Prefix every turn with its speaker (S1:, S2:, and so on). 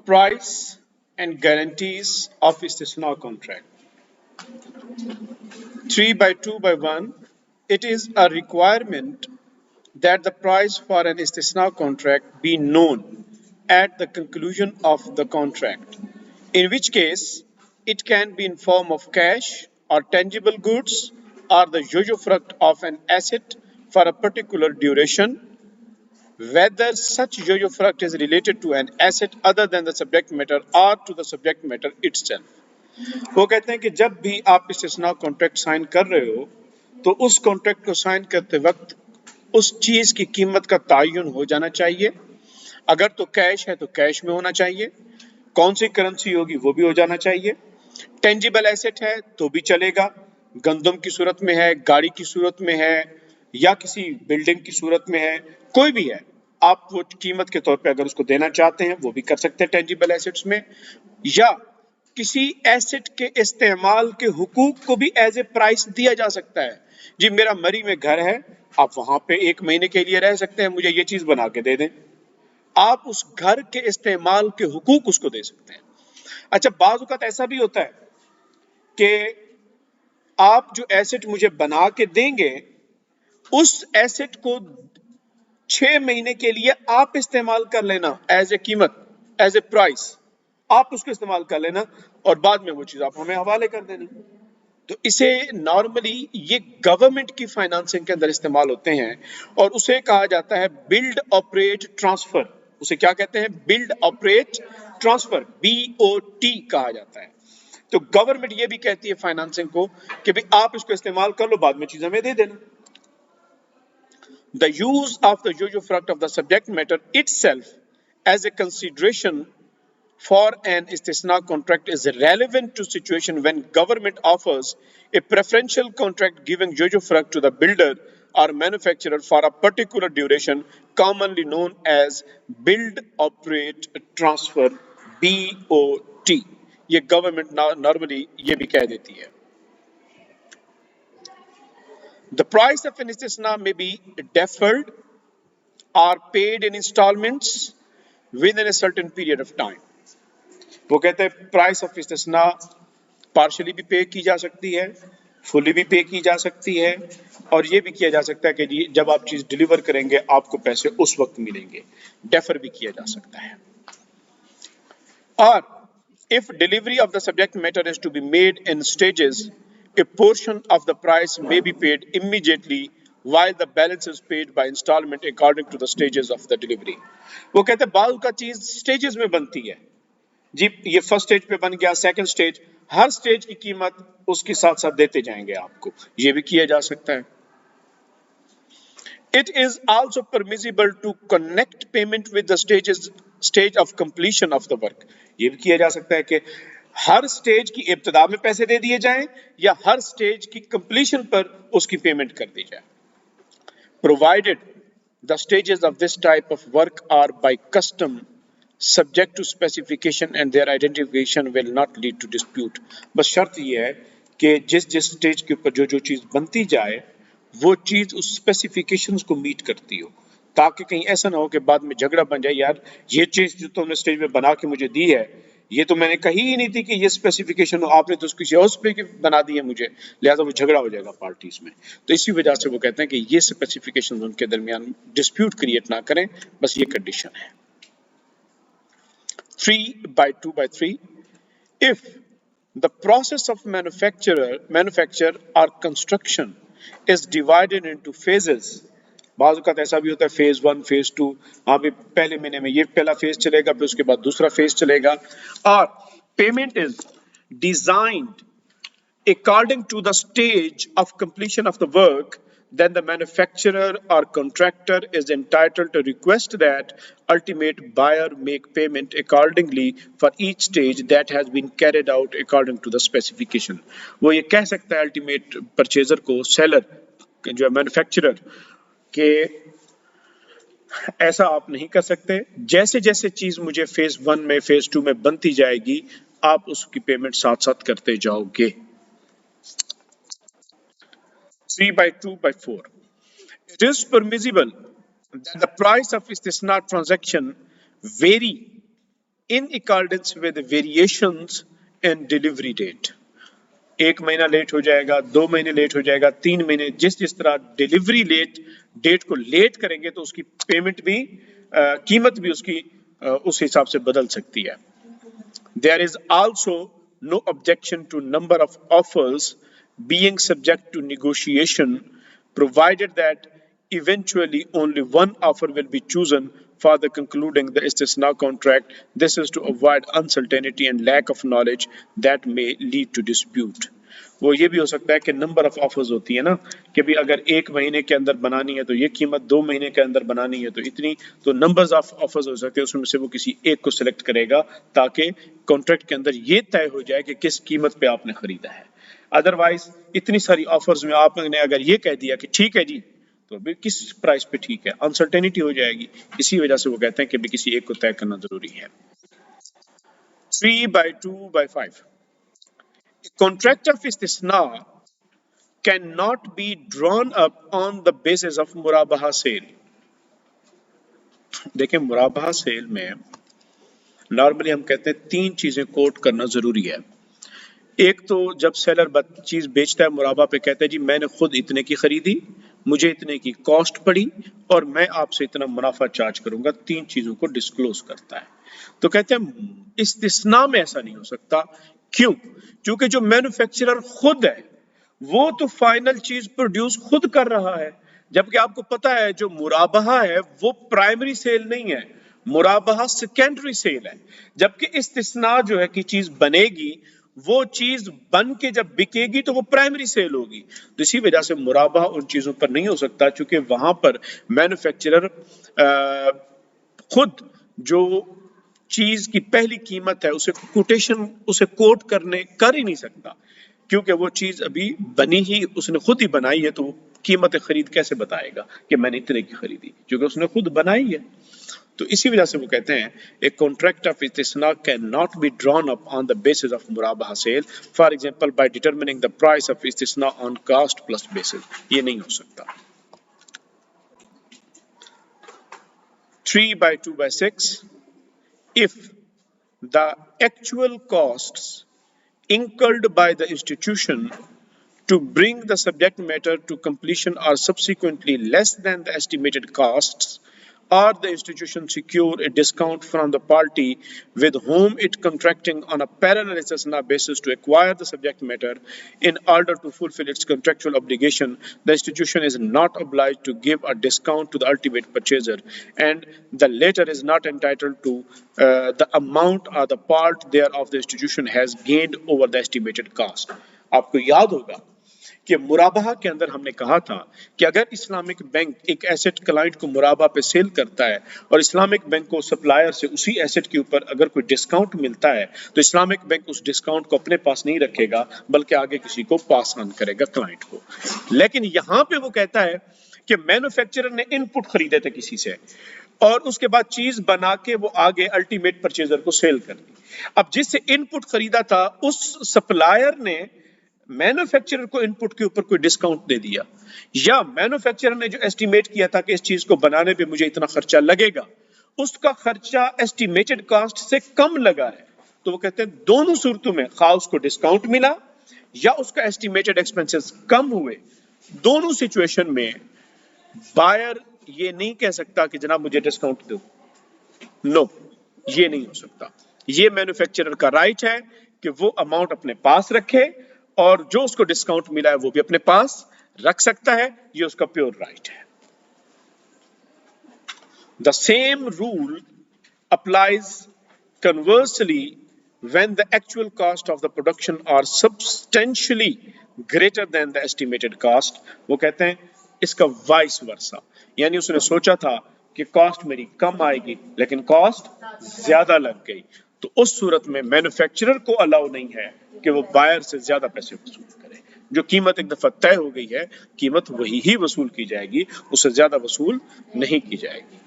S1: Price and guarantees of istisna contract. 3 by 2 by 1. It is a requirement that the price for an istisna contract be known at the conclusion of the contract, in which case it can be in form of cash or tangible goods or the usufruct of an asset for a particular duration, whether such usufruct is related to an asset other than the subject matter or to the subject matter itself. वो कहते हैं कि जब भी आप इस्तिस्ना contract sign कर रहे हो तो उस कॉन्ट्रैक्ट को साइन करते वक्त उस चीज की कीमत का तयन हो जाना चाहिए। अगर तो कैश है तो कैश में होना चाहिए, कौन सी करेंसी होगी वो भी हो जाना चाहिए। टेंजिबल एसेट है तो भी चलेगा, गंदम की सूरत में है, गाड़ी की सूरत में है या किसी बिल्डिंग की सूरत में है, कोई भी है, आप वो कीमत के तौर पे अगर उसको देना चाहते हैं वो भी कर सकते हैं टेंजिबल एसेट्स में, या किसी एसेट के इस्तेमाल के हुकूक को भी एज ए प्राइस दिया जा सकता है। जी मेरा मरी में घर है, आप वहां पे 1 महीने के लिए रह सकते हैं, मुझे ये चीज बना के दे दें, आप उस घर के इस्तेमाल के हुकूक उसको दे सकते हैं। अच्छा, बाज़ औक़ात ऐसा भी होता है कि आप जो एसेट मुझे बना के देंगे उस एसेट को 6 महीने के लिए आप इस्तेमाल कर लेना एज ए कीमत, एज ए प्राइस, आप उसको इस्तेमाल कर लेना और बाद में वो चीज आप हमें हवाले कर देना। तो इसे नॉर्मली ये गवर्नमेंट की फाइनेंसिंग के अंदर इस्तेमाल होते हैं और उसे कहा जाता है बिल्ड ऑपरेट ट्रांसफर। उसे क्या कहते हैं? बिल्ड ऑपरेट ट्रांसफर, BOT कहा जाता है। तो गवर्नमेंट ये भी कहती है फाइनेंसिंग को कि भाई आप इसको इस्तेमाल कर लो, बाद में चीज हमें दे देना। The use of the usufruct of the subject matter itself as a consideration for an istisna contract is relevant to situation when government offers a preferential contract giving usufruct to the builder or manufacturer for a particular duration, commonly known as build operate transfer, BOT। ये government normally ये भी कह देती है। The price of an istisna may be deferred or paid in installments within a certain period of time। वो कहते हैं price of इस्तिस्ना partially भी पे की जा सकती है, फुली भी पे की जा सकती है, और ये भी किया जा सकता है कि जब आप चीज डिलीवर करेंगे आपको पैसे उस वक्त मिलेंगे, डेफर भी किया जा सकता है। और if delivery of the subject matter is to be made in stages, a portion of the price may be paid immediately while the balance is paid by installment according to the stages of the delivery। वो कहते हैं बाल का चीज stages में बनती है जी, ये फर्स्ट स्टेज पे बन गया, सेकंड स्टेज, हर स्टेज की कीमत उसके साथ साथ देते जाएंगे आपको, ये भी किया जा सकता है। It is also permissible to connect payment with the stage of completion of the work। ये भी किया जा सकता है कि हर स्टेज की इब्तिदा में पैसे दे दिए जाएं या हर स्टेज की कंप्लीशन पर उसकी पेमेंट कर दी जाए। Provided the stages of this type of work are by custom subject to specification and their identification will not lead to dispute। बस शर्त ये है कि जिस जिस स्टेज के ऊपर जो जो चीज बनती जाए वो चीज उस स्पेसिफिकेशंस को मीट करती हो, ताकि कहीं ऐसा ना हो कि बाद में झगड़ा बन जाए, यार ये चीज जो तुमने स्टेज में बना के मुझे दी है ये तो मैंने कही ही नहीं थी कि ये स्पेसिफिकेशन हो, आपने तो किसी और पे बना दी है मुझे, लिहाजा वो झगड़ा हो जाएगा पार्टीज में। तो इसी वजह से वो कहते हैं कि ये स्पेसिफिकेशन उनके दरमियान डिस्प्यूट क्रिएट ना करें, बस ये कंडीशन है। 3 by 2 by 3, if the process of manufacture or construction is divided into phases, बाज़ औक़ात ऐसा भी होता है फेज 1 फेज 2, अभी पहले महीने में ये पहला फेज चलेगा, फिर उसके बाद दूसरा फेज चलेगा, और payment is designed according to the stage of completion of the work, then the manufacturer or contractor is entitled to request that ultimate buyer make payment accordingly for each stage that has been carried out according to the specification। वो ये कह सकता है ultimate purchaser को, seller जो है manufacturer, के ऐसा आप नहीं कर सकते, जैसे जैसे चीज मुझे फेज 1 में फेज 2 में बनती जाएगी आप उसकी पेमेंट साथ साथ करते जाओगे। 3 by 2 by 4, it is permissible that the price of istisna transaction vary in accordance with variations in delivery date. 1 महीना लेट हो जाएगा, 2 महीने लेट हो जाएगा, 3 महीने, जिस जिस तरह डिलीवरी डेट को लेट करेंगे तो उसकी पेमेंट भी कीमत भी उसकी उस हिसाब से बदल सकती है. There is also no objection to number of offers being subject to negotiation, provided that eventually only one offer will be chosen for the concluding the istisna contract. This is to avoid uncertainty and lack of knowledge that may lead to dispute. वो ये भी हो सकता है कि number of offers होती है ना, कि भी अगर 1 महीने के अंदर बनानी है तो ये कीमत, 2 महीने के अंदर बनानी है तो इतनी, तो नंबर्स ऑफ ऑफर्स हो सकते हैं, उसमें से वो किसी एक को सिलेक्ट करेगा ताकि कॉन्ट्रैक्ट के अंदर ये तय हो जाए कि किस कीमत पे आपने खरीदा है. अदरवाइज इतनी सारी ऑफर्स में आपने अगर ये कह दिया कि ठीक है जी, तो अभी किस प्राइस पे ठीक है, अनसर्टेनिटी हो जाएगी. इसी वजह से वो कहते हैं कि भी किसी एक को तय करना जरूरी है. 3/2/5 contract of istisna cannot be drawn up on the basis of मुराबाहा सेल. देखिए मुराबाहा सेल में नॉर्मली हम कहते हैं 3 चीजें कोट करना जरूरी है. एक तो जब सेलर चीज बेचता है मुराबा पे कहता है जी मैंने खुद इतने की खरीदी, मुझे इतने की कॉस्ट पड़ी और मैं आपसे इतना मुनाफा चार्ज करूंगा. 3 चीजों को डिस्क्लोज करता है. तो कहते हैं इस्तिस्ना में ऐसा नहीं हो सकता. क्यों? क्योंकि जो मैन्युफैक्चरर खुद है वो तो फाइनल चीज प्रोड्यूस खुद कर रहा है, जबकि आपको पता है जो मुराबाहा है वो प्राइमरी सेल नहीं है, मुराबाहा सेकेंडरी सेल है. जबकि इस्तिस्ना जो है कि चीज बनेगी, वो चीज बन के जब बिकेगी तो वो प्राइमरी सेल होगी. तो इसी वजह से मुराबाहा उन चीजों पर नहीं हो सकता, क्योंकि वहां पर मैन्युफैक्चरर खुद जो चीज की पहली कीमत है उसे कोटेशन, उसे कोट कर ही नहीं सकता, क्योंकि वो चीज अभी बनी ही, उसने खुद ही बनाई है, तो कीमत खरीद कैसे बताएगा कि मैंने इतने की खरीदी, क्योंकि उसने खुद बनाई है. तो इसी वजह से वो कहते हैं ए कॉन्ट्रैक्ट ऑफ इस्तिस्ना can not be drawn up on the basis of मुराबाहा sale, for example by determining the price of इस्तिस्ना ऑन कॉस्ट प्लस बेसिस. ये नहीं हो सकता. 3/2/6 if the actual costs incurred by the institution to bring the subject matter to completion are subsequently less than the estimated costs, or the institution secure a discount from the party with whom it contracting on a parallel istisna basis to acquire the subject matter in order to fulfill its contractual obligation, the institution is not obliged to give a discount to the ultimate purchaser, and the latter is not entitled to the amount or the part thereof the institution has gained over the estimated cost. आपको याद होगा कि मुराबाहा के अंदर हमने कहा था कि अगर इस्लामिक बैंक एक एसेट क्लाइंट को मुराबा पे सेल करता है और इस्लामिक बैंक को सप्लायर से उसी एसेट के ऊपर अगर कोई डिस्काउंट मिलता है, तो इस्लामिक बैंक उस डिस्काउंट को अपने पास नहीं रखेगा, बल्कि आगे किसी को पास ऑन करेगा, क्लाइंट को. लेकिन यहां पे वो कहता है कि मैन्युफैक्चरर ने इनपुट खरीदे थे किसी से और उसके बाद चीज बना के वो आगे अल्टीमेट परचेजर को सेल कर दी. अब जिससे इनपुट खरीदा था उस सप्लायर ने मैन्युफैक्चरर को इनपुट के ऊपर कोई डिस्काउंट दे दिया, या मैन्युफैक्चरर ने जो एस्टिमेट किया था कि इस चीज को बनाने पे मुझे इतना खर्चा लगेगा, उसका खर्चा एस्टिमेटेड कॉस्ट से कम लगा है. तो वो कहते हैं दोनों सूरतों में, खा उसको डिस्काउंट मिला या उसका एस्टिमेटेड एक्सपेंसेस कम हुए, दोनों सिचुएशन में बायर ये नहीं कह सकता कि जनाब मुझे डिस्काउंट दो. नो, ये नहीं हो सकता. ये मैन्युफैक्चरर का राइट है कि वो अमाउंट अपने पास रखे और जो उसको डिस्काउंट मिला है वो भी अपने पास रख सकता है. ये उसका प्योर राइट है. The same rule applies conversely when the actual cost of the production are substantially greater than the estimated cost. वो कहते हैं इसका वाइस वर्सा, यानी उसने सोचा था कि कॉस्ट मेरी कम आएगी लेकिन कॉस्ट ज्यादा लग गई, तो उस सूरत में मैन्युफैक्चरर को अलाउ नहीं है कि वो बायर से ज्यादा पैसे वसूल करे. जो कीमत एक दफा तय हो गई है, कीमत वही ही वसूल की जाएगी, उससे ज्यादा वसूल नहीं की जाएगी.